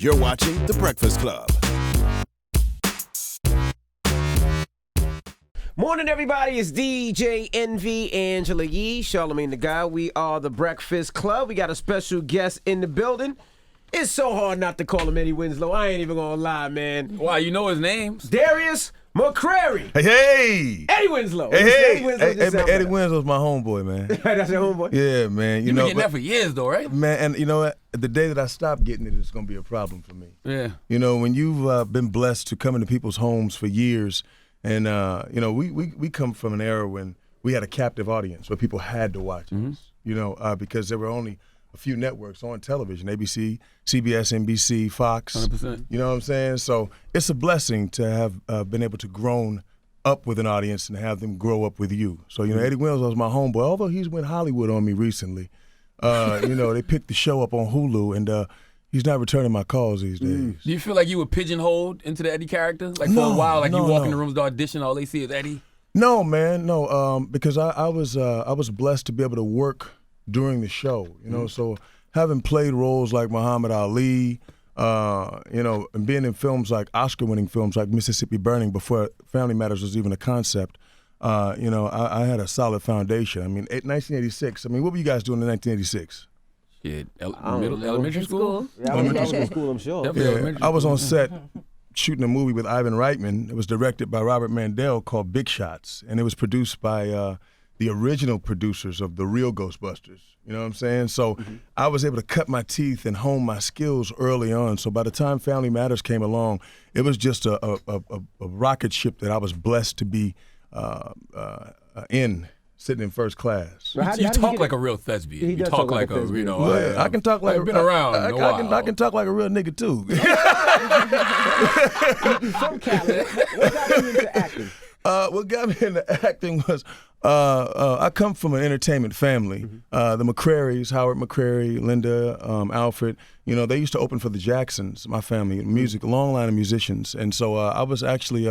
You're watching The Breakfast Club. Morning, everybody. It's DJ Envy, Angela Yee, Charlamagne the Guy. We are The Breakfast Club. We got a special guest in the building. It's so hard not to call him Eddie Winslow. I ain't even gonna lie, man. Why? You know his names. Darius McCrary. Hey! Eddie Winslow. Hey! Eddie Winslow Man, Eddie Winslow's my homeboy, man. That's your homeboy? Yeah, man. You've been getting that for years, though, right? Man, and you know what? The day that I stop getting it, it's going to be a problem for me. Yeah. You know, when you've been blessed to come into people's homes for years, and, you know, we come from an era when we had a captive audience where people had to watch us, you know, because there were only a few networks on television, ABC, CBS, NBC, Fox. 100%. You know what I'm saying? So it's a blessing to have been able to grown up with an audience and have them grow up with you. So, you know, Eddie Winslow was my homeboy, although he's went Hollywood on me recently. You know, they picked the show up on Hulu, and he's not returning my calls these days. Do you feel like you were pigeonholed into the Eddie character? Like for a while, like you walk in the rooms to audition, all they see is Eddie? No, man, no. Because I was blessed to be able to work during the show, you know. So having played roles like Muhammad Ali, you know, and being in films like Oscar-winning films like Mississippi Burning before Family Matters was even a concept, you know, I had a solid foundation. I mean, 1986. I mean, what were you guys doing in 1986? Yeah, elementary school? Yeah, I was in school, I'm sure. Definitely I was on set shooting a movie with Ivan Reitman. It was directed by Robert Mandel called Big Shots, and it was produced by the original producers of the real Ghostbusters. You know what I'm saying? So I was able to cut my teeth and hone my skills early on. So by the time Family Matters came along, it was just a rocket ship that I was blessed to be sitting in first class. You talk like a real thespian. You talk like a, you know. I can talk like I've been around a while. I can talk like a real nigga too. From Cali. What got you into acting? What got me into acting was I come from an entertainment family. The McCrarys, Howard McCrary, Linda, Alfred, you know, they used to open for the Jacksons, my family, music, a long line of musicians. And so I was actually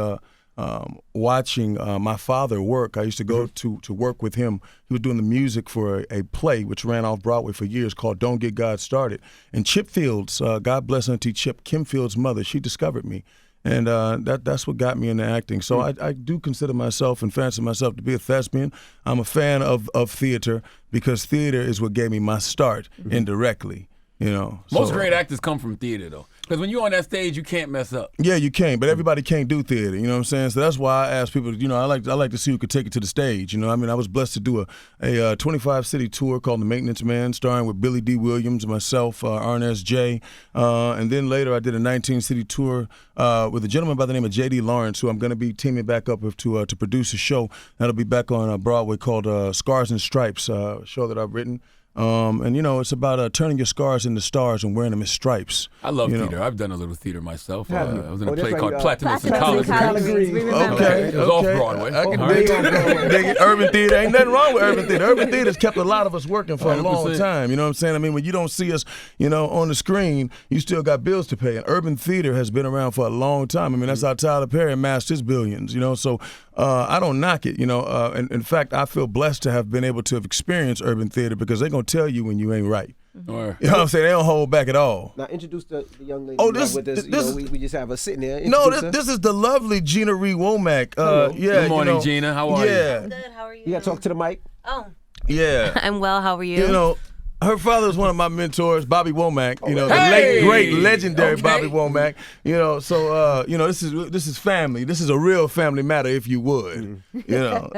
watching my father work. I used to go to work with him. He was doing the music for a play which ran off Broadway for years called Don't Get God Started. And Chip Fields, God bless Auntie Chip, Kim Fields' mother, she discovered me. And that's what got me into acting. So I do consider myself and fancy myself to be a thespian. I'm a fan of theater because theater is what gave me my start indirectly. You know, most great actors come from theater, though. Because when you're on that stage, you can't mess up. Yeah, you can't, but everybody can't do theater. You know what I'm saying? So that's why I ask people. You know, I like to see who could take it to the stage. You know, I mean, I was blessed to do a 25-city tour called The Maintenance Man, starring with Billy D. Williams, myself, Arnez J. And then later I did a 19-city tour with a gentleman by the name of J.D. Lawrence, who I'm going to be teaming back up with to produce a show that'll be back on Broadway called Scars and Stripes, a show that I've written. And you know, it's about turning your scars into stars and wearing them as stripes. I love theater. I've done a little theater myself. I was in a play right, called Platinum and College Green. Okay, it was off Broadway. I can dig it. Urban theater, ain't nothing wrong with urban theater. Urban theater's kept a lot of us working for a long 100%. time. You know what I'm saying? I mean, when you don't see us, you know, on the screen, you still got bills to pay. And urban theater has been around for a long time. I mean, that's how Tyler Perry amassed his billions. You know, so I don't knock it. You know, and in fact, I feel blessed to have been able to have experienced urban theater because they're gonna tell you when you ain't right. You know what I'm saying? They don't hold back at all. Now introduce the young lady Oh, with us. We just have her sitting there. No, this is the lovely Gina Ree Womack. Good morning, Gina. How are you? I'm good. How are you? You got to talk to the mic. Oh. Yeah. I'm well. How are you? You know, her father is one of my mentors, Bobby Womack. You know, the Hey! late, great, legendary Okay. Bobby Womack. You know, so you know, this is family. This is a real family matter, if you would. You know.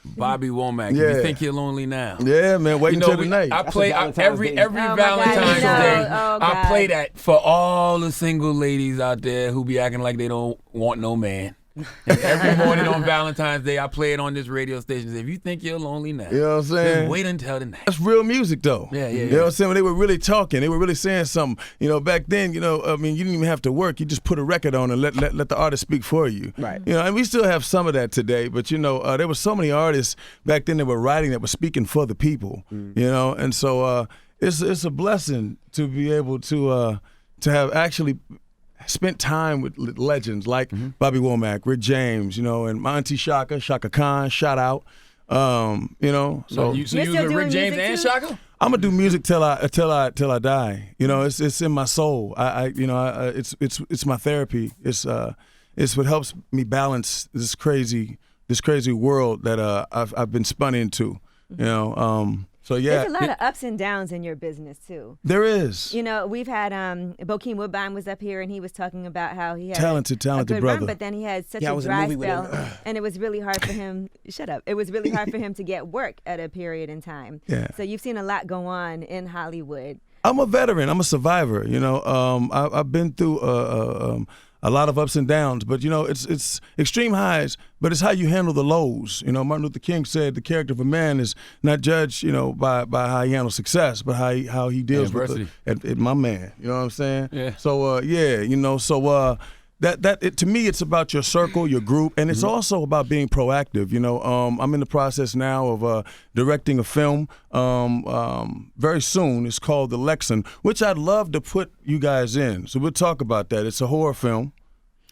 Bobby Womack. Yeah. You think you're lonely now? Yeah, man. Wait until tonight. I play every Day. Valentine's God. Day. Oh, I God. play that for all the single ladies out there who be acting like they don't want no man. And every morning on Valentine's Day, I play it on this radio station. If you think you're lonely now, You know what I'm saying? just wait until the night. That's real music, though. Yeah. You know what I'm saying? When they were really talking, they were really saying something. You know, back then, you know, I mean, you didn't even have to work. You just put a record on and let the artist speak for you. Right. You know, and we still have some of that today. But you know, there were so many artists back then that were writing that were speaking for the people. You know, and so it's a blessing to be able to have actually spent time with legends like Bobby Womack, Rick James, you know, and my auntie Shaka Khan, shout out. You know, so You was with Rick James and Shaka? I'm gonna do music till I die. You know, it's in my soul. It's my therapy. It's what helps me balance this crazy world that I've been spun into. You know, so yeah. There's a lot of ups and downs in your business too. There is. You know, we've had Bokeem Woodbine was up here and he was talking about how he had talented a good brother. Run, but then he had such Yeah, I a was in a dry movie with spell, him. and it was really hard for him. Shut up! It was really hard for him to get work at a period in time. Yeah. So you've seen a lot go on in Hollywood. I'm a veteran. I'm a survivor. You know, I've been through a lot of ups and downs, but you know, it's extreme highs, but it's how you handle the lows. You know, Martin Luther King said the character of a man is not judged, you know, by how he handles success, but how he deals with my man. You know what I'm saying? Yeah. So you know, so to me, it's about your circle, your group, and it's also about being proactive. You know, I'm in the process now of directing a film very soon. It's called The Lexan, which I'd love to put you guys in. So we'll talk about that. It's a horror film.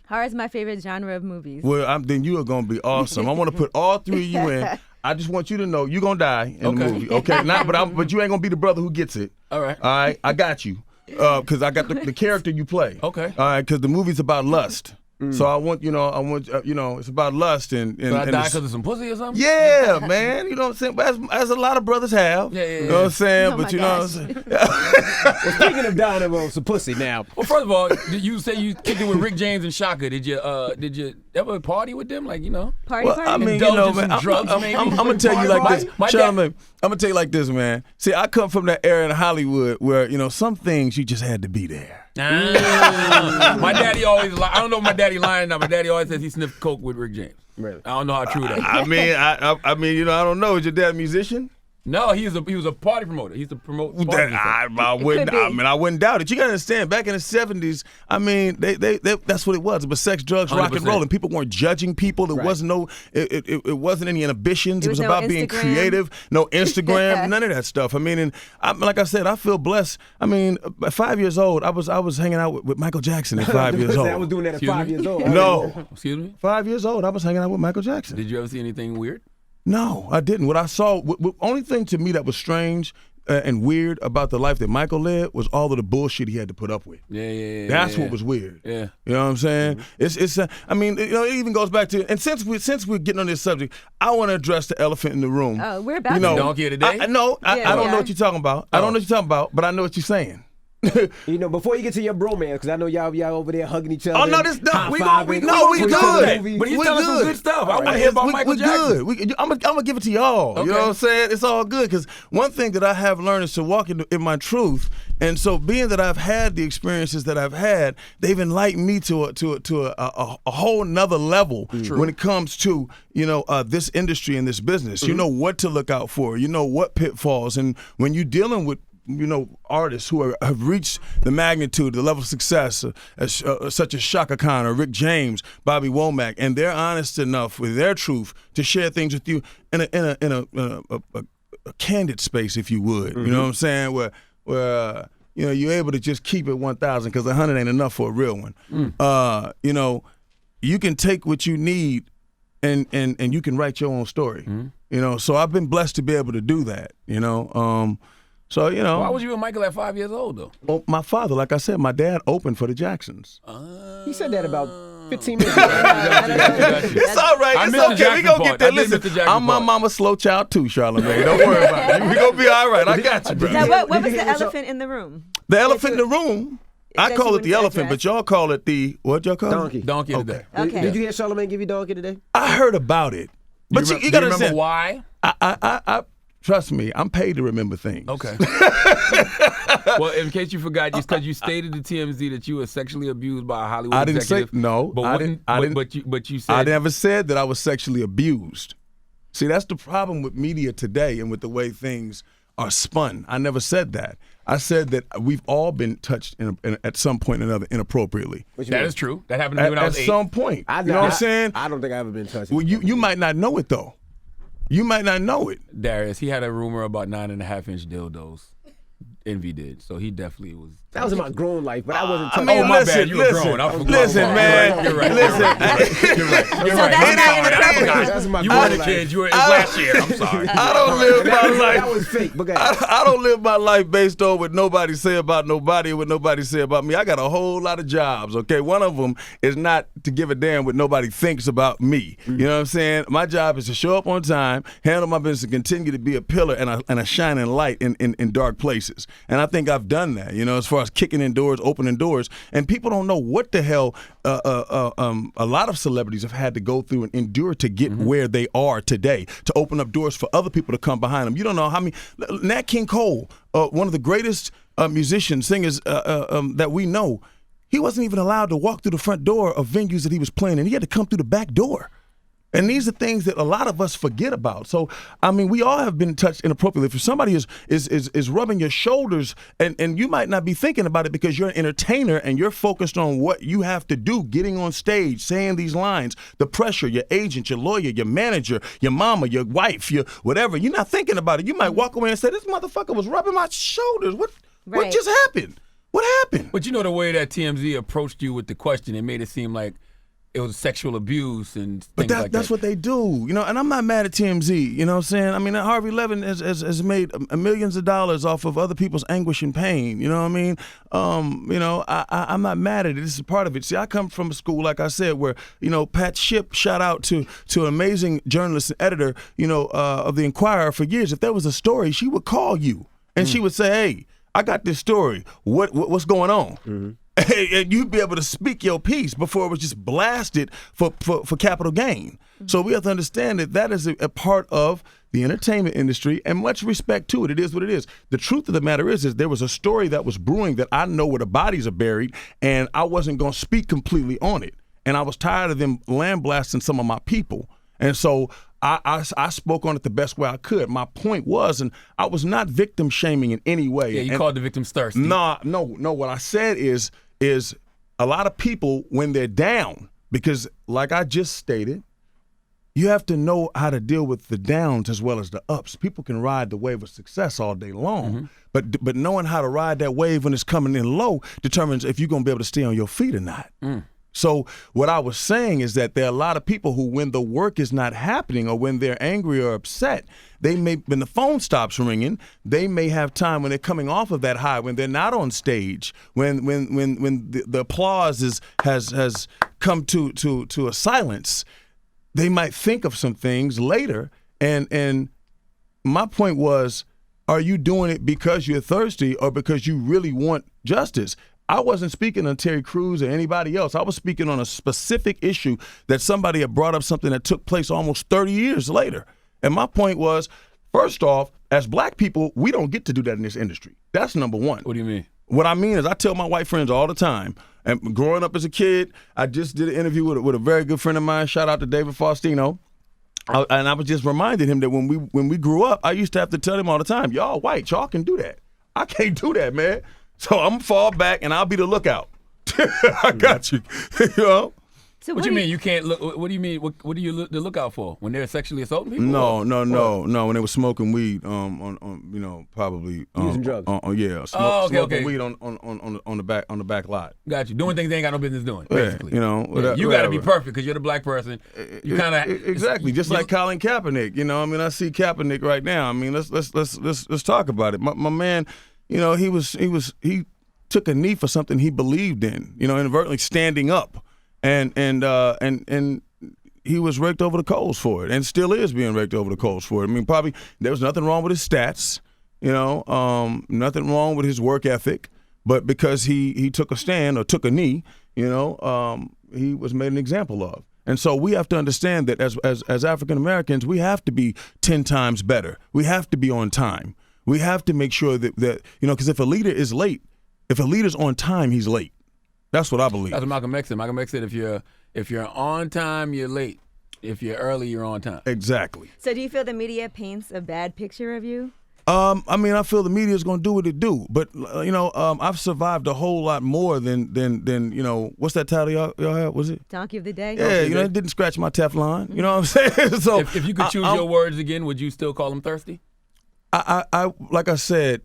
Horror is my favorite genre of movies. Well, then you are going to be awesome. I want to put all three of you in. I just want you to know you're going to die in the movie. Okay, but you ain't going to be the brother who gets it. All right. All right, I got you. Because I got the character you play. Okay. All right, because the movie's about lust. So I want it's about lust and So I die because of some pussy or something? yeah, man. You know what I'm saying? But as a lot of brothers have. Yeah. You know what I'm saying? Oh but my you know what I'm gosh. saying? Well, speaking of dying of some pussy now. Well, first of all, did you say you kicked it with Rick James and Shaka? Did you ever party with them? Like, you know? Party. I mean, you know, man, drugs, maybe? I'm going to tell you like this. My Charlamagne, I'm going to tell you like this, man. See, I come from that era in Hollywood where, you know, some things you just had to be there. My daddy always I don't know if my daddy lying now. My daddy always says he sniffed coke with Rick James. Really? I don't know how true that is. I mean, you know, I don't know. Is your dad a musician? No, he was a party promoter. He used to promote parties. I wouldn't doubt it. You gotta understand, back in the 70s, I mean, they that's what it was. It was sex, drugs, rock and 100%. roll, and people weren't judging people. There wasn't it wasn't any inhibitions. It was no about being Instagram. creative. No Instagram, none of that stuff. I mean, and like I said, I feel blessed. I mean, at 5 years old, I was hanging out with Michael Jackson at 5 years old. I was doing that at Excuse 5 me? years old. No, Excuse me? 5 years old, I was hanging out with Michael Jackson. Did you ever see anything weird? No, I didn't. What I saw, only thing to me that was strange and weird about the life that Michael led was all of the bullshit he had to put up with. Yeah. That's what was weird. Yeah. You know what I'm saying? It's. I mean, you know, it even goes back to. And since we're getting on this subject, I want to address the elephant in the room. Oh, we're about You know, to. Donkey of the day? I don't know what you're talking about. I don't know what you're talking about, but I know what you're saying. You know, before you get to your bromance, because I know y'all over there hugging each other. Oh no, this we good. good. But he's telling some good stuff. I want to hear about Michael Jackson. Good. I'm gonna give it to y'all. Okay. You know what I'm saying? It's all good because one thing that I have learned is to walk in my truth. And so, being that I've had the experiences that I've had, they've enlightened me to a whole nother level when it comes to this industry and this business. You know what to look out for. You know what pitfalls, and when you're dealing with artists who have reached the magnitude, the level of success, such as Shaka Khan or Rick James, Bobby Womack, and they're honest enough with their truth to share things with you in a candid space, if you would. You know what I'm saying? Where you're able to just keep it 1,000 because 100 ain't enough for a real one. You can take what you need and you can write your own story. So I've been blessed to be able to do that. So, Why was you with Michael at 5 years old, though? Well, my father, like I said, my dad opened for the Jacksons. He said that about 15 minutes ago. It's all right. I It's missed the okay. We Jackson gonna part. get there. I did miss Listen, the Jackson I'm my part. mama's slow child too, Charlamagne. Don't worry about it. We gonna be all right. I got you, bro. Now, what Did was you the hear elephant in the room? The elephant in the room. I That call you it the wanted to elephant, address. but y'all call it the what? Y'all call Donkey. it? Donkey of the day. Okay. Did you hear Charlamagne give you donkey today? I heard about it, but you gotta remember understand. why? I trust me. I'm paid to remember things. Okay. Well, in case you forgot, it's because you stated to TMZ that you were sexually abused by a Hollywood I didn't say executive. no. But I didn't. But you said I never said that I was sexually abused. See, that's the problem with media today and with the way things are spun. I never said that. I said that we've all been touched at some point or another inappropriately. that is true. That happened to me when I At was 8. some point. I You know what I'm saying? I don't think I've ever been touched. Well, you might not know it, though. You might not know it. Darius, he had a rumor about 9.5-inch dildos. Envy did. So he definitely was. That was in my grown life, but I wasn't talking. Oh, my bad. You were grown. I forgot. Listen, man. You're right. Listen. You're right. So that's not inappropriate. That's my You grown weren't a life. kid. You were last year. I'm sorry. I don't live my life. That was fake. But go ahead. I don't live my life based on what nobody say about nobody or what nobody say about me. I got a whole lot of jobs, okay? One of them is not to give a damn what nobody thinks about me. You know what I'm saying? My job is to show up on time, handle my business, and continue to be a pillar and a shining light in dark places. And I think I've done that, as far as kicking in doors, opening doors. And people don't know what the hell a lot of celebrities have had to go through and endure to get where they are today, to open up doors for other people to come behind them. You don't know how many. Nat King Cole, one of the greatest musicians, singers that we know, he wasn't even allowed to walk through the front door of venues that he was playing in. He had to come through the back door. And these are things that a lot of us forget about. So, I mean, we all have been touched inappropriately. If somebody is rubbing your shoulders and you might not be thinking about it because you're an entertainer and you're focused on what you have to do, getting on stage, saying these lines, the pressure, your agent, your lawyer, your manager, your mama, your wife, your whatever, you're not thinking about it. You might walk away and say, this motherfucker was rubbing my shoulders. What just happened? What happened? But the way that TMZ approached you with the question, it made it seem like it was sexual abuse and things like that. That's what they do, and I'm not mad at TMZ, you know what I'm saying? I mean, Harvey Levin has made millions of dollars off of other people's anguish and pain, you know what I mean? I'm not mad at it. This is part of it. See, I come from a school, like I said, where, Pat Shipp, shout out to an amazing journalist and editor, of the Inquirer for years. If there was a story, she would call you and she would say, hey, I got this story. What's going on? Mm-hmm. And you'd be able to speak your piece before it was just blasted for capital gain. Mm-hmm. So we have to understand that is a part of the entertainment industry, and much respect to it. It is what it is. The truth of the matter is there was a story that was brewing that I know where the bodies are buried, and I wasn't going to speak completely on it. And I was tired of them lambasting some of my people. And so I spoke on it the best way I could. My point was, and I was not victim shaming in any way. Yeah, you called the victims thirsty. No. What I said is a lot of people, when they're down, because like I just stated, you have to know how to deal with the downs as well as the ups. People can ride the wave of success all day long, but knowing how to ride that wave when it's coming in low determines if you're going to be able to stay on your feet or not. So what I was saying is that there are a lot of people who, when the work is not happening or when they're angry or upset, when the phone stops ringing, they may have time when they're coming off of that high, when they're not on stage, when the applause has come to a silence, they might think of some things later. And my point was, are you doing it because you're thirsty or because you really want justice? I wasn't speaking on Terry Crews or anybody else. I was speaking on a specific issue that somebody had brought up, something that took place almost 30 years later. And my point was, first off, as black people, we don't get to do that in this industry. That's number one. What do you mean? What I mean is I tell my white friends all the time, and growing up as a kid, I just did an interview with a very good friend of mine, shout out to David Faustino. And I was just reminding him that when we grew up, I used to have to tell him all the time, y'all white, y'all can do that. I can't do that, man. So I'm gonna fall back and I'll be the lookout. I got you. So what do you mean you can't look? What do you mean? What do you look out for when they're sexually assaulting people? No. When they were smoking weed, probably using drugs. Smoking weed on the back lot. Got you. Doing things they ain't got no business doing. Basically, you got to be perfect because you're the black person. You kind of exactly just like Colin Kaepernick. I see Kaepernick right now. I mean, let's talk about it. My man. He took a knee for something he believed in, inadvertently standing up, and he was raked over the coals for it, and still is being raked over the coals for it. I mean, probably there was nothing wrong with his stats, nothing wrong with his work ethic, but because he took a stand or took a knee, he was made an example of. And so we have to understand that as African Americans, we have to be 10 times better. We have to be on time. We have to make sure that because if a leader is late, if a leader's on time, he's late. That's what I believe. That's what Malcolm X said. Malcolm X said if you're on time, you're late. If you're early, you're on time. Exactly. So do you feel the media paints a bad picture of you? I feel the media is going to do what it do, but I've survived a whole lot more than what's that title y'all have? Was it Donkey of the Day? Yeah, it didn't scratch my Teflon. You know what I'm saying? So if you could choose your words again, would you still call them thirsty? I like I said,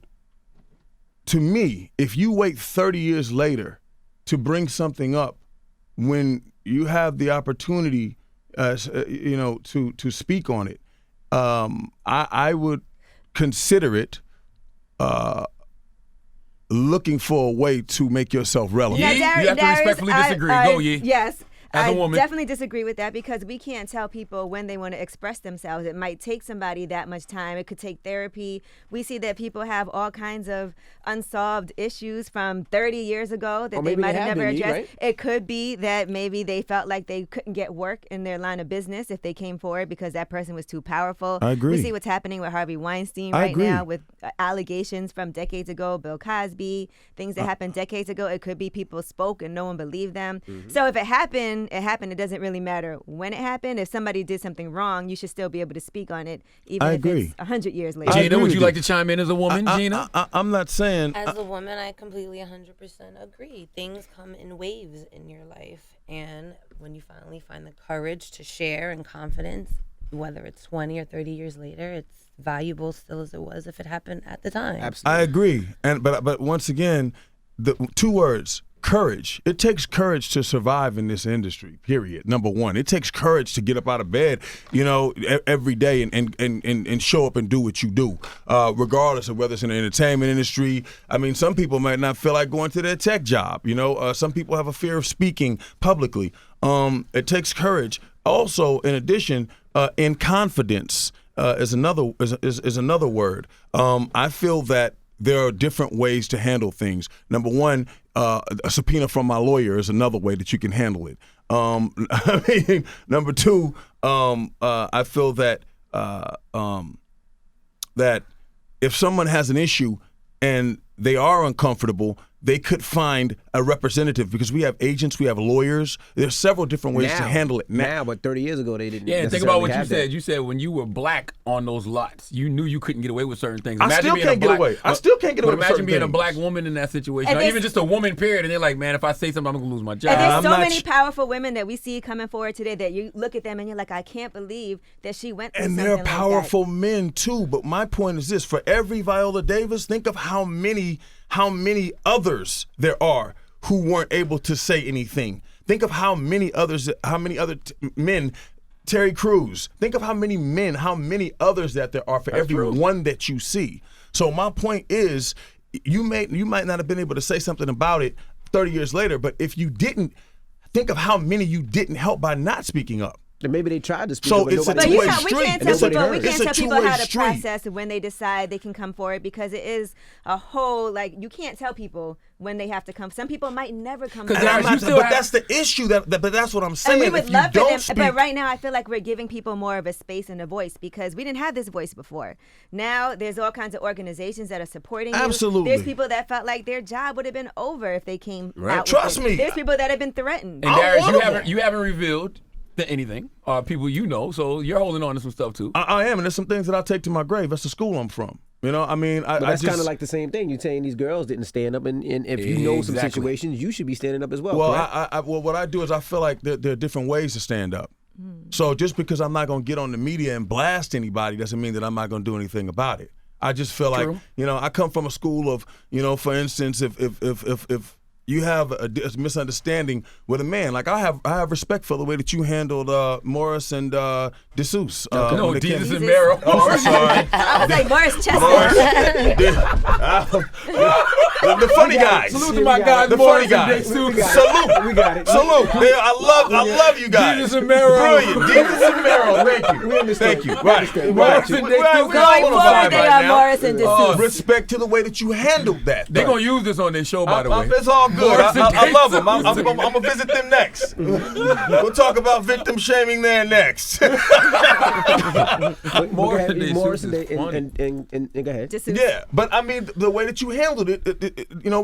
to me, if you wait 30 years later to bring something up when you have the opportunity, to speak on it, I would consider it looking for a way to make yourself relevant. Yeah, you have to respectfully disagree. Go, Yee. Yes. As a I woman. definitely disagree with that because we can't tell people when they want to express themselves. It might take somebody that much time. It could take therapy. We see that people have all kinds of unsolved issues from 30 years ago that they might have never addressed. Right? It could be that maybe they felt like they couldn't get work in their line of business if they came forward because that person was too powerful. I agree. We see what's happening with Harvey Weinstein I right agree. now with allegations from decades ago, Bill Cosby, things that happened decades ago. It could be people spoke and no one believed them. So if it happened, it happened. It doesn't really matter when it happened. If somebody did something wrong, you should still be able to speak on it, even I if agree. it's 100 years later. Gina, agree would with you you. like to chime in as a woman, Gina? I'm not saying. As a woman, I completely 100% agree. Things come in waves in your life. And when you finally find the courage to share and confidence, whether it's 20 or 30 years later, it's valuable still as it was if it happened at the time. Absolutely. I agree, but once again, the two words: courage. It takes courage to survive in this industry. Period. Number one, it takes courage to get up out of bed, every day and show up and do what you do, regardless of whether it's in the entertainment industry. I mean, some people might not feel like going to their tech job. Some people have a fear of speaking publicly. It takes courage. Also, in addition, in confidence is another word. I feel that there are different ways to handle things. Number one, a subpoena from my lawyer is another way that you can handle it. Number two, I feel that that if someone has an issue and they are uncomfortable, they could find a representative because we have agents, we have lawyers. There's several different ways to handle it Now, but 30 years ago, they didn't. Yeah, think about what you have said. that. You said when you were black on those lots, you knew you couldn't get away with certain things. I still can't get away. I still can't get away with Imagine certain being a things. black woman in that situation, And or there's- even just a woman, period, and they're like, man, if I say something, I'm going to lose my job. And there's I'm so not many sh- powerful women that we see coming forward today that you look at them and you're like, I can't believe that she went through And something they're like that. powerful men too. But my point is this: for every Viola Davis, think of how many others there are who weren't able to say anything. Think of how many other men, Terry Crews. Think of how many others that there are for every one that you see. So my point is, you might not have been able to say something about it 30 years later, but if you didn't, think of how many you didn't help by not speaking up. And maybe they tried to speak So up, but it's a nobody But two-way heard. we street. can't And tell nobody people, heard. we It's can't a tell people two-way how to street. process when they decide they can come forward because it is a whole, you can't tell people when they have to come. Some people might never come Because forward. That's the issue. But that's what I'm saying. And we would if you love for don't them, speak, but right now I feel like we're giving people more of a space and a voice because we didn't have this voice before. Now there's all kinds of organizations that are supporting you. Absolutely. There's people that felt like their job would have been over if they came out. Trust with it. me. There's people that have been threatened. And I'm Darius, one of them. you haven't revealed anything, or people you know, so you're holding on to some stuff too. I am, and there's some things that I take to my grave. That's the school I'm from. But that's kind of like the same thing. You're saying these girls didn't stand up, and if you know some Exactly. situations, you should be standing up as well. Well, correct? what I do is I feel like there are different ways to stand up. So just because I'm not going to get on the media and blast anybody doesn't mean that I'm not going to do anything about it. I just feel like, I come from a school of, for instance, if you have a misunderstanding with a man, like I have respect for the way that you handled Morris and DeSeuss. No, when they came- Jesus and Mero. Oh, I'm sorry. I was like, Morris Chestnut. The funny guys. Salute to my guys, The Morris funny and guys. DeSeuss. Salute. We got it. Salute. Yeah, I love you guys. Jesus and Mero. Brilliant. Jesus and Mero. Thank you. We understand. Thank you. We Right. understand. Morris Right. and We're DeSeuss. all Going on a forward, vibe they right are now. Morris and DeSeuss. Respect to the way that you handled that. They're though. going to use this on their show, by the way. It's all good. Morris and I love them. DeSeuss. I'm going to visit them next. We'll talk about victim shaming there next. Morris and Morris DeSeuss is funny. and go ahead. DeSeuss. Yeah, but I mean the way that you handled it,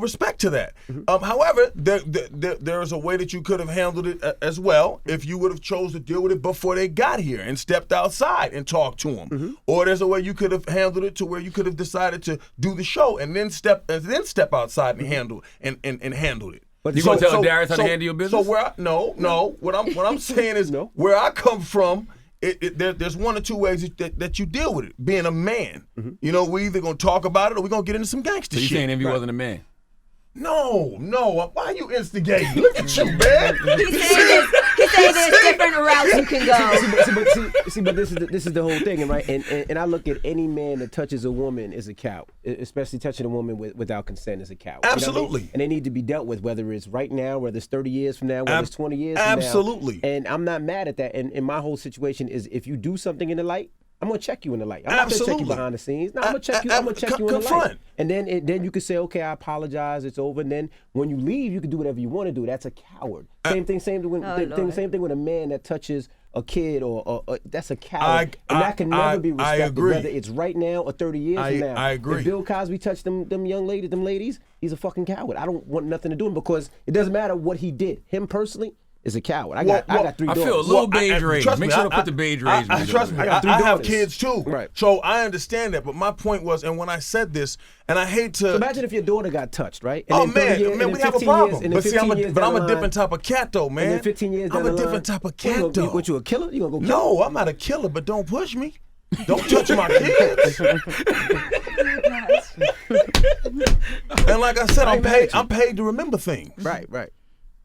respect to that. However, there is a way that you could have handled it as well if you would have chose to deal with it before they got here and stepped outside and talked to them. Or there's a way you could have handled it to where you could have decided to do the show and then step outside and handle it. But You gonna tell Darius how to handle your business? So what I'm saying is No. where I come from there's one or two ways that you deal with it. Being a man, you know, we either gonna talk about it or we gonna get into some gangster So you shit. saying Envy wasn't a man? No. Why are you instigating? Look at you, man. He's saying there's different routes you can go. But this is the whole thing, right? And I look at any man that touches a woman as a coward, especially touching a woman without consent as a coward. Absolutely. You know what I mean? And they need to be dealt with, whether it's right now, whether it's 30 years from now, whether it's 20 years from now. Absolutely. And I'm not mad at that. And my whole situation is, if you do something in the light, I'm gonna check you in the light. I'm not gonna check you behind the scenes. No, I'm gonna check you. I'm gonna check you in the light. And then you can say, okay, I apologize. It's over. And then when you leave, you can do whatever you want to do. That's a coward. Same thing with a man that touches a kid or that's a coward. And that can never be respected. I agree. Whether it's right now or 30 years from now. I agree. If Bill Cosby touched them young ladies, them ladies, he's a fucking coward. I don't want nothing to do with him, because it doesn't matter what he did. Him personally is a coward. I got 3 daughters. I feel a little beige rage. Make sure to put the beige rage. Trust me, got 3 I have daughters. kids too. Right. So I understand that. But my point was, and when I said this, and I hate to. So imagine if your daughter got touched, right? And Oh then 30 man, years, we have a problem. But see, I'm a different different type of cat though, man. And then 15 years down I'm the a line, different type of cat though. What, you a killer? You gonna go kill? No, I'm not a killer, but don't push me. Don't touch my kids. And like I said, I'm paid to remember things. Right.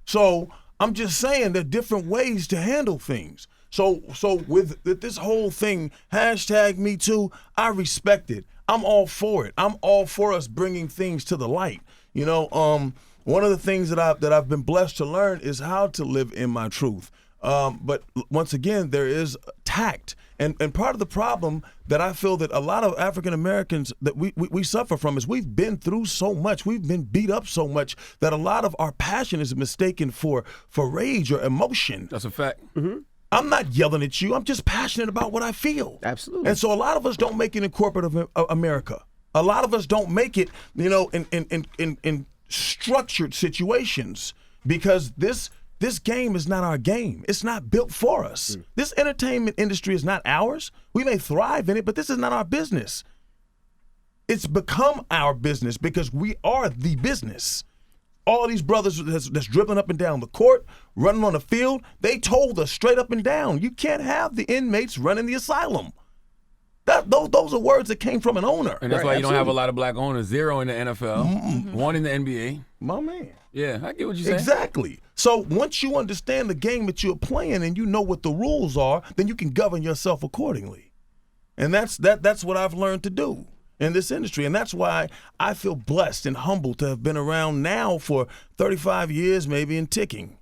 So I'm just saying there are different ways to handle things. So with this whole thing, #MeToo, I respect it. I'm all for it. I'm all for us bringing things to the light. You know, one of the things that I've been blessed to learn is how to live in my truth. But once again, there is tact. And part of the problem that I feel that a lot of African Americans that we suffer from is we've been through so much, we've been beat up so much that a lot of our passion is mistaken for rage or emotion. That's a fact. Mm-hmm. I'm not yelling at you. I'm just passionate about what I feel. Absolutely. And so a lot of us don't make it in corporate America. A lot of us don't make it, you know, in structured situations, because this game is not our game. It's not built for us. This entertainment industry is not ours. We may thrive in it, but this is not our business. It's become our business because we are the business. All these brothers that's dribbling up and down the court, running on the field, they told us straight up and down, you can't have the inmates running the asylum. Those are words that came from an owner. And that's why you don't have a lot of black owners. 0 in the NFL, 1 in the NBA. My man. Yeah, I get what you're saying. Exactly. So once you understand the game that you're playing and you know what the rules are, then you can govern yourself accordingly. And that's what I've learned to do in this industry. And that's why I feel blessed and humbled to have been around now for 35 years, maybe, and ticking.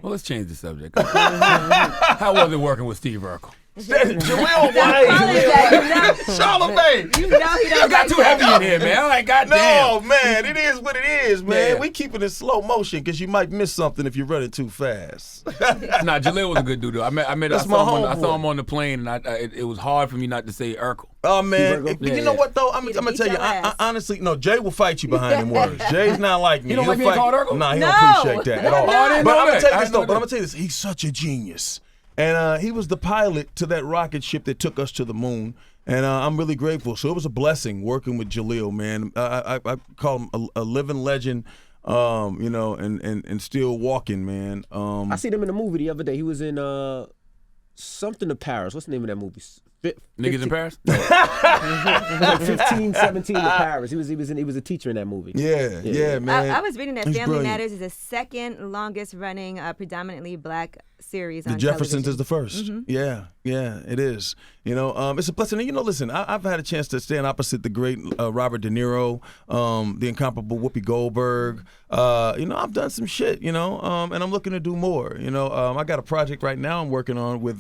Well, let's change the subject. How was it working with Steve Urkel? Jaleel White, Charlemagne. You know he don't got too heavy in here, man. I'm like, goddamn. No, man, it is what it is, man. Yeah. We keep it in slow motion because you might miss something if you're running too fast. Nah, Jaleel was a good dude, though. I saw him on the plane, and it was hard for me not to say Urkel. Oh, man. Yeah, You know what, though? I'm going to tell you, I honestly, no, Jay will fight you behind them words. Jay's not like me. You don't like being called Urkel? Nah, he don't appreciate that at all. I didn't But know I'm going to that. tell you this, I though. know But I'm that. going to tell you this. He's such a genius. And he was the pilot to that rocket ship that took us to the moon. And I'm really grateful. So it was a blessing working with Jaleel, man. I call him a living legend, you know, and still walking, man. I seen him in a movie the other day. He was in something to Paris. What's the name of that movie? Niggas in Paris? Like 15, 17 to Paris. He was a teacher in that movie. Yeah, man. I was reading that He's Family brilliant. Matters is the second longest running predominantly black series on The Jeffersons television. is the first. Yeah, it is. You know, it's a blessing. And, you know, listen, I've had a chance to stand opposite the great Robert De Niro, the incomparable Whoopi Goldberg. You know, I've done some shit, you know, and I'm looking to do more. You know, I got a project right now I'm working on with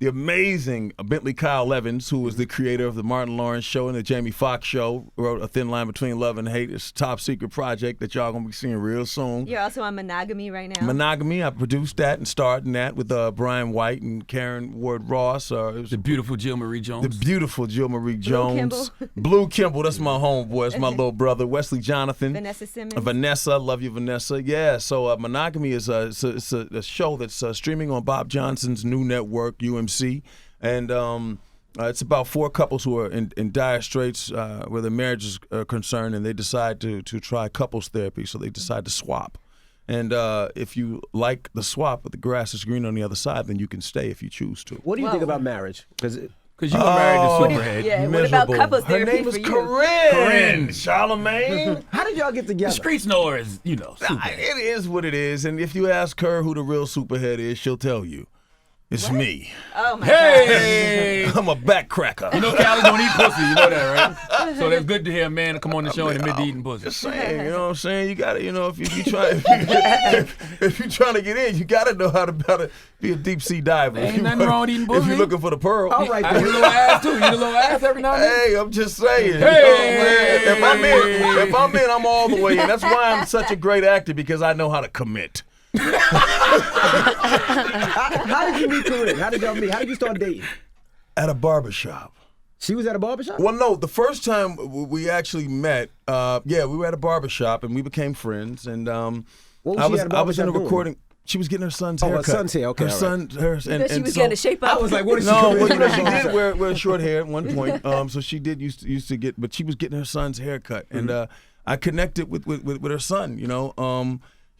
the amazing Bentley Kyle Evans, who was the creator of the Martin Lawrence Show and the Jamie Foxx Show, wrote A Thin Line Between Love and Hate. It's a top secret project that y'all gonna be seeing real soon. You're also on Monogamy right now. Monogamy, I produced that and starred in that with Brian White and Karen Ward Ross. It was The beautiful Jill Marie Jones. the beautiful Jill Marie Jones. Kimball. Blue Kimball, that's my homeboy. That's my little brother. Wesley Jonathan. Vanessa Simmons. Vanessa, love you, Vanessa. Yeah, so Monogamy is it's a show that's streaming on Bob Johnson's new network, UMC. And it's about 4 couples who are in dire straits where their marriage is concerned, and they decide to try couples therapy, so they decide to swap. And if you like the swap, but the grass is green on the other side, then you can stay if you choose to. What do you think about marriage? Because you were married to Superhead. Yeah, what about couples Her therapy name for was you? Corinne. Charlemagne. how did y'all get together? The streets know her as, Superhead. It is what it is. And if you ask her who the real Superhead is, she'll tell you. It's me. Oh my Hey! I'm a backcracker. You know Callie don't eat pussy, you know that, right? So that's good to hear a man to come on the show and admit to eating pussy. Just saying, you know what I'm saying? You gotta, if you try, if you're trying to get in, you gotta know how to be a deep sea diver. Ain't nothing wrong with eating pussy. If you're looking for the pearl. All right, I eat a little ass too. You eat a little ass every now and then. Hey, I'm just saying. Hey! If I'm in, I'm all the way in. That's why I'm such a great actor, because I know how to commit. How did you meet Corinne? How did y'all meet? How did you start dating? At a barbershop. She was at a barbershop? Well, no, the first time we actually met, we were at a barbershop and we became friends. And What was she at a I was in a barbershop doing? recording. She was getting her son's her haircut. son's hair, okay, Her all son, she was getting a shape up. I was like, what is she No, doing? well, she did wear short hair at one point. So she did used to get, but she was getting her son's haircut, and I connected with her son.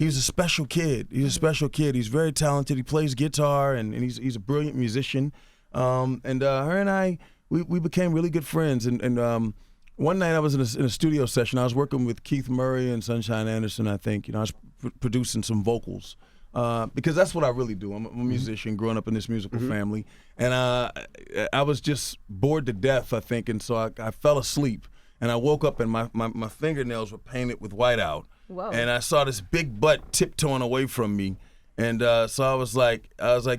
He's a special kid. He's a special kid. He's very talented. He plays guitar, and he's a brilliant musician. Her and I, we became really good friends. And one night I was in a studio session. I was working with Keith Murray and Sunshine Anderson, I think. I was producing some vocals. Because that's what I really do. I'm a musician, growing up in this musical family. And I was just bored to death, I think, and so I fell asleep. And I woke up and my fingernails were painted with whiteout. Whoa. And I saw this big butt tiptoeing away from me. And so I was like,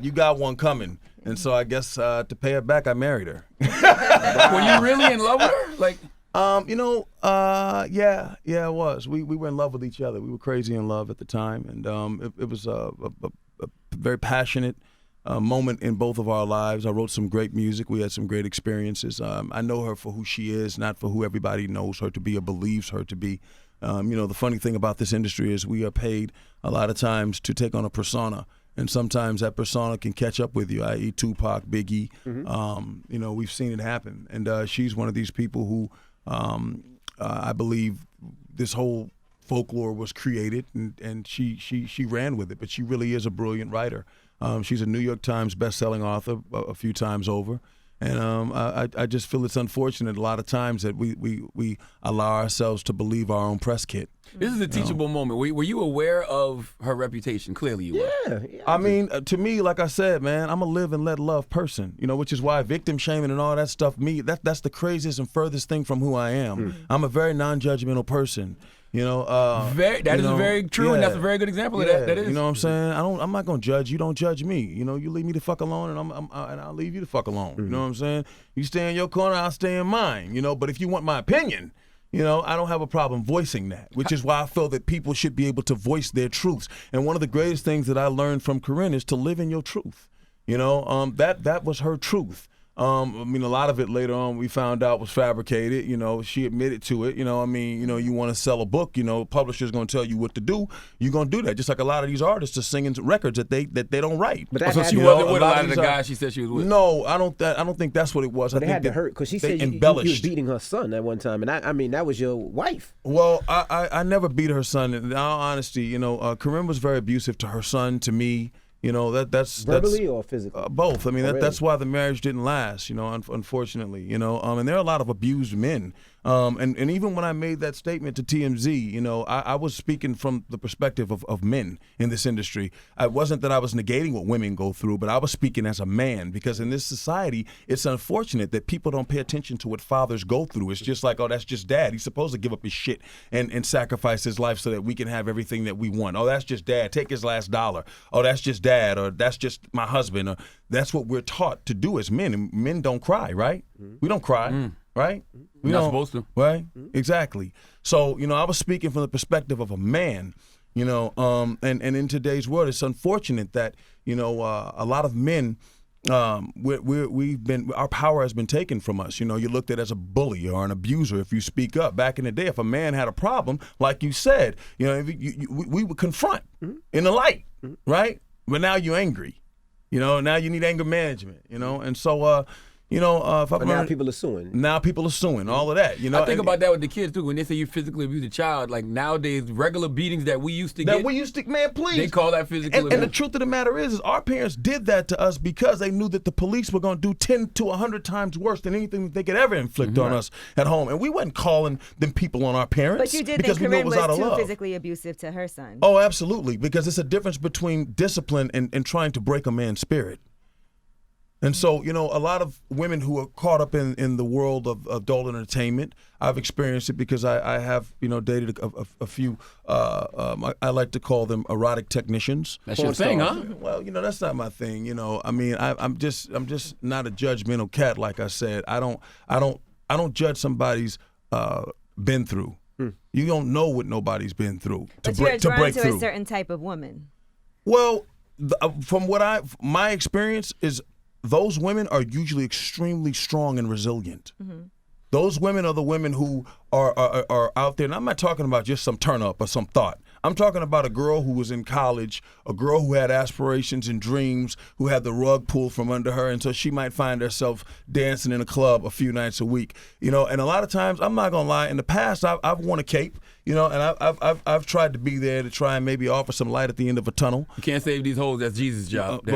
you got one coming. And so I guess to pay her back, I married her. Were you really in love with her? Like, yeah, it was. We were in love with each other. We were crazy in love at the time, and it was a very passionate moment in both of our lives. I wrote some great music. We had some great experiences. I know her for who she is, not for who everybody knows her to be or believes her to be. The funny thing about this industry is we are paid a lot of times to take on a persona. And sometimes that persona can catch up with you, i.e. Tupac, Biggie. We've seen it happen. And she's one of these people who I believe this whole folklore was created, and she ran with it. But she really is a brilliant writer. She's a New York Times best-selling author a few times over. And I just feel it's unfortunate a lot of times that we allow ourselves to believe our own press kit. this is a teachable moment. Were you aware of her reputation? Clearly you were. Yeah. I mean, to me, like I said, man, I'm a live and let love person, which is why victim shaming and all that stuff, that's the craziest and furthest thing from who I am. I'm a very non-judgmental person. That is very true, and that's a very good example of that. That is. You know what I'm saying? I'm not gonna judge you. Don't judge me. You leave me the fuck alone, and I'll leave you the fuck alone. You know what I'm saying? You stay in your corner, I'll stay in mine. But if you want my opinion, I don't have a problem voicing that, which is why I feel that people should be able to voice their truths. And one of the greatest things that I learned from Corinne is to live in your truth. That was her truth. A lot of it later on we found out was fabricated. She admitted to it. You want to sell a book. Publisher's going to tell you what to do. You're going to do that. Just like a lot of these artists are singing records that they don't write. But so she wasn't with a lot of the guys she said she was with. No, I don't think that's what it was. But I it think had to hurt because she said you was beating her son at one time, and I mean that was your wife. Well, I never beat her son. In all honesty, Corinne was very abusive to her son, to me. That's verbally or physically? Both. I mean, really? that's why the marriage didn't last. Unfortunately. And there are a lot of abused men. And even when I made that statement to TMZ, I was speaking from the perspective of men in this industry. It wasn't that I was negating what women go through, but I was speaking as a man, because in this society, it's unfortunate that people don't pay attention to what fathers go through. It's just like, oh, that's just dad. He's supposed to give up his shit and sacrifice his life so that we can have everything that we want. Oh, that's just dad. Take his last dollar. Oh, that's just dad, or that's just my husband. Or that's what we're taught to do as men. And men don't cry, right? We don't cry. Right? We're not supposed to. Right? Exactly. So, I was speaking from the perspective of a man, and in today's world, it's unfortunate that, a lot of men, our power has been taken from us. You're looked at as a bully or an abuser if you speak up. Back in the day, if a man had a problem, like you said, we would confront in the light, right? But now you're angry. Now you need anger management, and so, You know, if But now people are suing. Now people are suing, all of that. You know, I think about that with the kids too. When they say you physically abuse a child, like nowadays, regular beatings that we used to get, man, please. they call that physical abuse. And the truth of the matter is our parents did that to us because they knew that the police were going to do 10 to 100 times worse than anything that they could ever inflict on us at home. And we wasn't calling them people on our parents. But you did because think we knew Corinne it was out was of too love. physically abusive to her son. Oh, absolutely, because it's a difference between discipline and trying to break a man's spirit. And so, you know, a lot of women who are caught up in the world of adult entertainment, I've experienced it because I have, you know, dated a few, I like to call them erotic technicians. That's your thing, huh? Well, you know, that's not my thing. You know, I mean, I'm just not a judgmental cat. Like I said, I don't judge somebody's been through. You don't know what nobody's been through But you're drawn to a certain type of woman. Well, from what my experience is, those women are usually extremely strong and resilient. Those women are the women who are out there, and I'm not talking about just some turn up or some thought. I'm talking about a girl who was in college, a girl who had aspirations and dreams, who had the rug pulled from under her, and so she might find herself dancing in a club a few nights a week. You know, and a lot of times, I'm not gonna lie, in the past I've worn a cape, you know, and I've tried to be there to try and maybe offer some light at the end of a tunnel. You can't save these hoes. That's Jesus' job.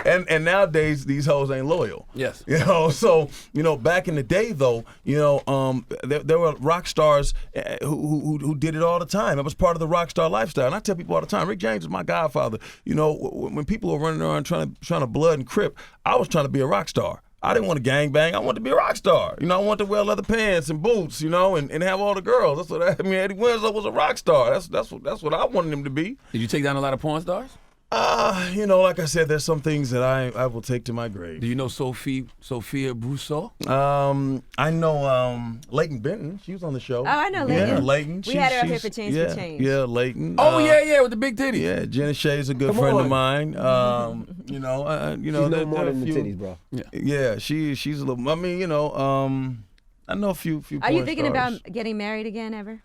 And nowadays these hoes ain't loyal. Yes. You know, so, you know, back in the day though, you know, there were rock stars who did it all the time. It was part of the rock star lifestyle. And I tell people all the time, Rick James is my godfather. You know, when people were running around trying to blood and crip, I was trying to be a rock star. I didn't want to gangbang. I wanted to be a rock star. You know, I wanted to wear leather pants and boots, you know, and have all the girls. That's what I mean. Eddie Winslow was a rock star. That's what I wanted him to be. Did you take down a lot of porn stars? You know, like I said, there's some things that I will take to my grave. Do you know Sophia Brousseau? I know Leighton Benton. She was on the show. Oh, I know Leighton. Yeah, Leighton. We had her up here for Change for Change. Yeah, Leighton. Oh yeah, with the big titties. Yeah, Jenna Shay's a good friend of mine. You know, She's no more than the titties, bro. Yeah, she's a little. I mean, you know, I know a few. Are you thinking about getting married again ever?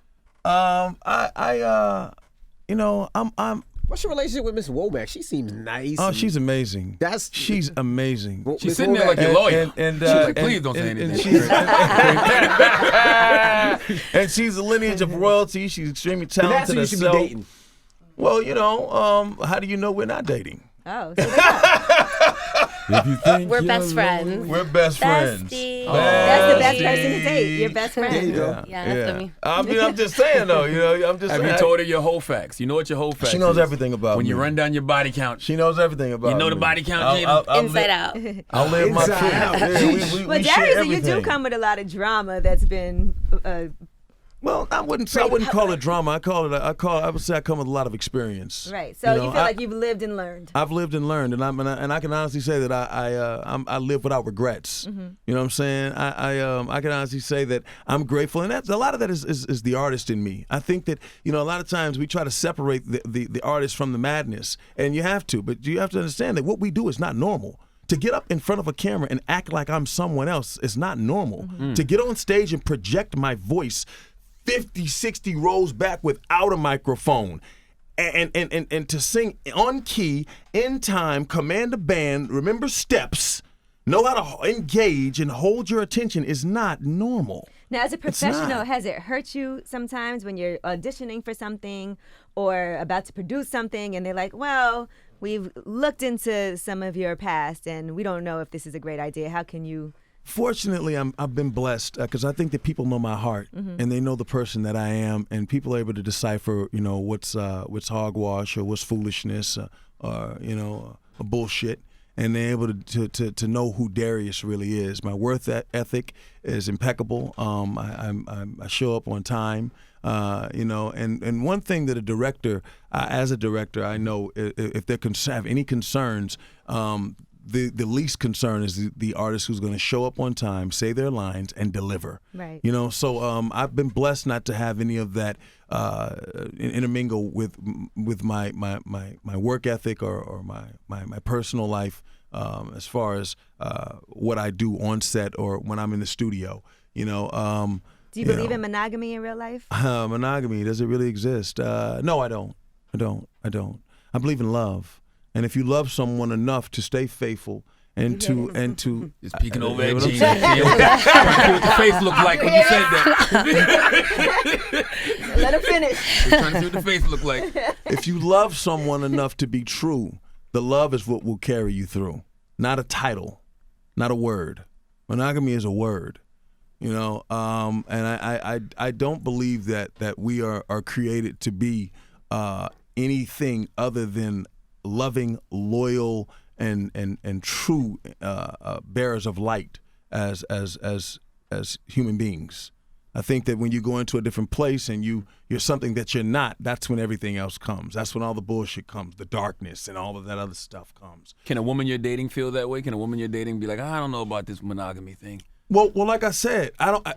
You know, I'm. What's your relationship with Miss Womack? she seems nice. Oh, she's amazing. She's amazing. Well, She's Miss sitting there Womack- like your lawyer. And She's like, please don't say anything. And she's a lineage of royalty. She's extremely And that's talented who you should be herself. dating. Well, you know, how do you know we're not dating? Oh, so If you think We're best friends. We're best friends. Bestie. that's the best person to date. Your best There you friend. go. Yeah, that's me. I mean, I'm just saying though. You know, I'm just Have saying. you told her your whole facts? You know what your whole facts She knows is. everything about When me. you run down your body count. She knows everything about You know me. the body count, I'll Jaden? Inside out. I'll live my Inside truth. out. Yeah, we Well, share Darius, you everything. do come with a lot of drama that's been. Well, I wouldn't call it drama. I would say I come with a lot of experience. Right. So you know, feel like you've lived and learned. I've lived and learned, and I can honestly say that I live without regrets. Mm-hmm. You know what I'm saying? I can honestly say that I'm grateful, and that's a lot of that is the artist in me. I think that, you know, a lot of times we try to separate the artist from the madness, and you have to, but you have to understand that what we do is not normal. To get up in front of a camera and act like I'm someone else is not normal. Mm-hmm. To get on stage and project my voice 50, 60 rows back without a microphone and to sing on key, in time, command a band, remember steps, know how to engage and hold your attention is not normal. Now, as a not. professional, has it hurt you sometimes when you're auditioning for something or about to produce something and they're like, well, we've looked into some of your past and we don't know if this is a great idea. How can you... Fortunately, I've been blessed because I think that people know my heart and they know the person that I am, and people are able to decipher, you know, what's hogwash or what's foolishness or you know, a bullshit, and they're able to know who Darius really is. My worth ethic is impeccable. I show up on time. You know, and one thing that a director, as a director, I know if they have any concerns. The least concern is the artist who's going to show up on time, say their lines, and deliver. Right. You know, so I've been blessed not to have any of that intermingle with my work ethic or my personal life as far as what I do on set or when I'm in the studio. You know. Do you believe in monogamy in real life? Monogamy, does it really exist? No, I don't. I believe in love. And if you love someone enough to stay faithful and to Just peeking over at what I'm Gina. saying? Trying to see what the face looked like when you said that. Let her finish. Just trying to see what the face looked like. If you love someone enough to be true, the love is what will carry you through, not a title, not a word. Monogamy is a word, you know. And I don't believe that we are created to be anything other than loving, loyal, and true bearers of light as human beings. I think that when you go into a different place and you're something that you're not, that's when everything else comes. That's when all the bullshit comes, the darkness and all of that other stuff comes. Can a woman you're dating feel that way? Can a woman you're dating be like, I don't know about this monogamy thing? Well, like I said,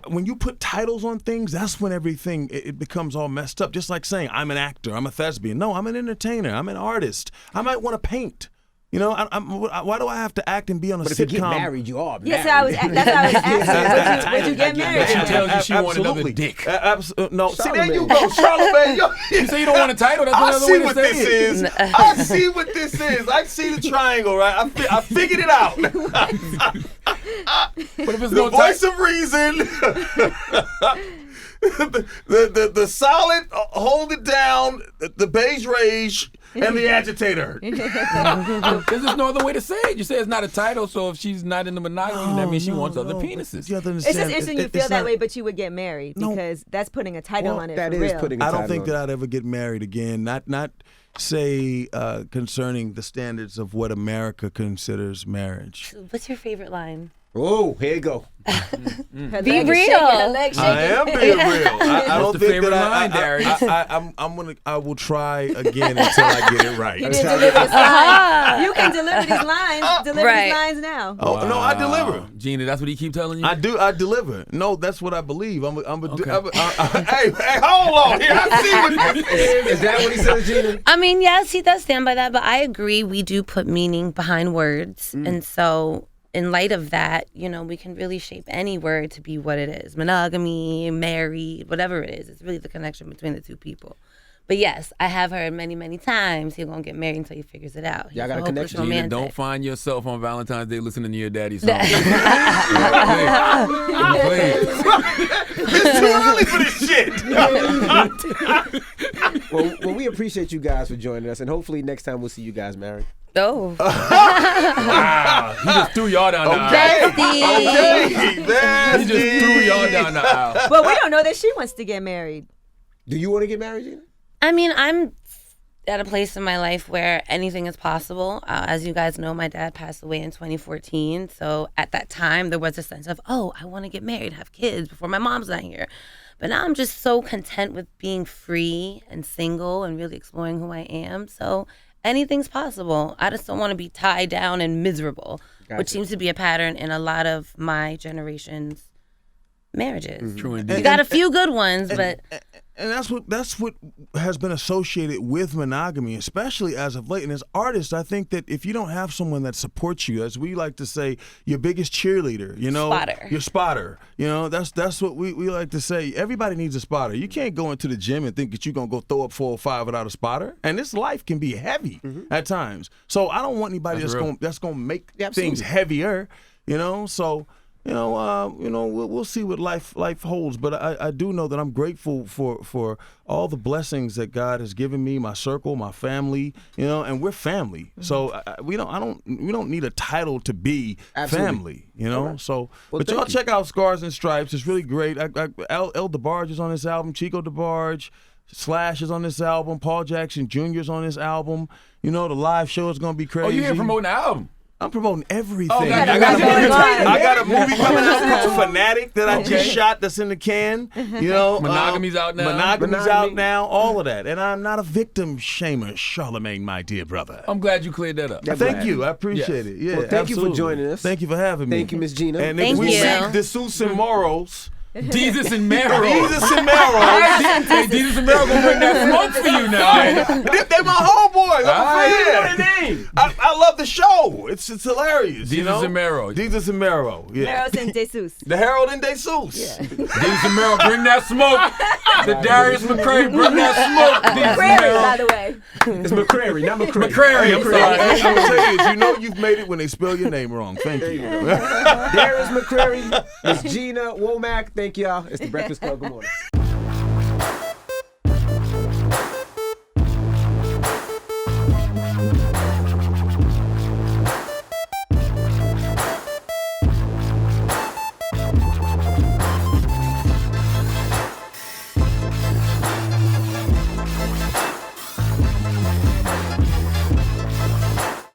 when you put titles on things, that's when everything it becomes all messed up. Just like saying I'm an actor, I'm a thespian. No, I'm an entertainer, I'm an artist. I might want to paint. You know, why do I have to act and be on a But sitcom? if you get married, you are married. Yes, that's what I was asking. Would you get married? She tells you she want Absolutely. another dick. No, see, there you Charlamagne. go, Charlamagne. You say you don't want a title. That's I another see way to what say this it. is. I see what this is. I see the triangle, right? I figured it out. But if it's The no voice title, of reason. the solid, hold it down, the beige rage, and the agitator. there's just no other way to say it. You say it's not a title, so if she's not in the monogamy, that means she wants other penises. You have to It's understand, just interesting you feel that way, but you would get married because that's putting a title on it. That for is real. putting a I title don't think on that it. I'd ever get married again. Not say concerning the standards of what America considers marriage. What's your favorite line? Oh, here you go. Her Be leg is real. shaking, her leg I shaking. am being real. I don't the think favorite that line, Darius? I will try again until I get it right. You did deliver this line. You can deliver these lines. Deliver Right. these lines now. Oh no, I deliver. Gina, that's what he keep telling you? I do. I deliver. No, that's what I believe. Hey, Okay. hold on here. I see what this is. Is that what he says, Gina? I mean, yes, he does stand by that, but I agree. We do put meaning behind words. And so, in light of that, you know, we can really shape any word to be what it is. Monogamy, married, whatever it is. It's really the connection between the two people. But yes, I have heard many, many times he's going to get married until he figures it out. Y'all got a hopeless connection? Gina, romantic. don't find yourself on Valentine's Day listening to your daddy's song. Please. It's too early for this shit. Well, we appreciate you guys for joining us, and hopefully next time we'll see you guys married. Oh. Wow. He just threw y'all down the aisle. Okay, He just threw y'all down the aisle. But we don't know that she wants to get married. Do you want to get married, Gina? I mean, I'm at a place in my life where anything is possible. As you guys know, my dad passed away in 2014. So at that time, there was a sense of, oh, I want to get married, have kids before my mom's not here. But now I'm just so content with being free and single and really exploring who I am. So anything's possible. I just don't want to be tied down and miserable, which seems to be a pattern in a lot of my generation's marriages. True You indeed. got a few good ones, but And that's what has been associated with monogamy, especially as of late. And as artists, I think that if you don't have someone that supports you, as we like to say, your biggest cheerleader, you know, Spotter. your spotter, you know, that's what we like to say. Everybody needs a spotter. You can't go into the gym and think that you're gonna go throw up 4 or 5 without a spotter. And this life can be heavy at times. So I don't want anybody that's gonna make things heavier, you know. So. We'll see what life holds, but I do know that I'm grateful for all the blessings that God has given me, my circle, my family, you know, and we're family. So we don't need a title to be family, you know. Right. So, but y'all check out Scars and Stripes. It's really great. El DeBarge is on this album. Chico DeBarge. Slash is on this album. Paul Jackson Jr. is on this album. You know, the live show is gonna be crazy. Oh, you're here promoting the album. I'm promoting everything. Oh, I got a movie coming out called Fanatic that I just shot that's in the can. You know, Monogamy's out now. Monogamy's out now. All of that. And I'm not a victim shamer, Charlamagne, my dear brother. I'm glad you cleared that up. Thank you. I appreciate it. Yeah, Well, thank you for joining us. Thank you for having me. Thank you, Miss Gina. And Thank if we you. seek the Sus and Morals. Jesus and Mero. Jesus and Morals. Hey, Jesus and Mero gonna bring that smoke for you now. They're my homeboys. I'm a You know fan. their name. I love the show. It's hilarious. Jesus you know? and Mero. Jesus and Mero. Yeah. Meros and Jesus. The Herald and Jesus. Jesus and Mero, bring that smoke. The Darius McCrary, bring that smoke. Jesus and Prairie, Mero. by the way. It's McCrary, not McCrary. McCrary, I'm sorry. Hey, I'm gonna tell you, you know you've made it when they spell your name wrong. Thank you. Darius McCrary, Miss Gina Womack, thank y'all. It's the Breakfast Club. Good morning.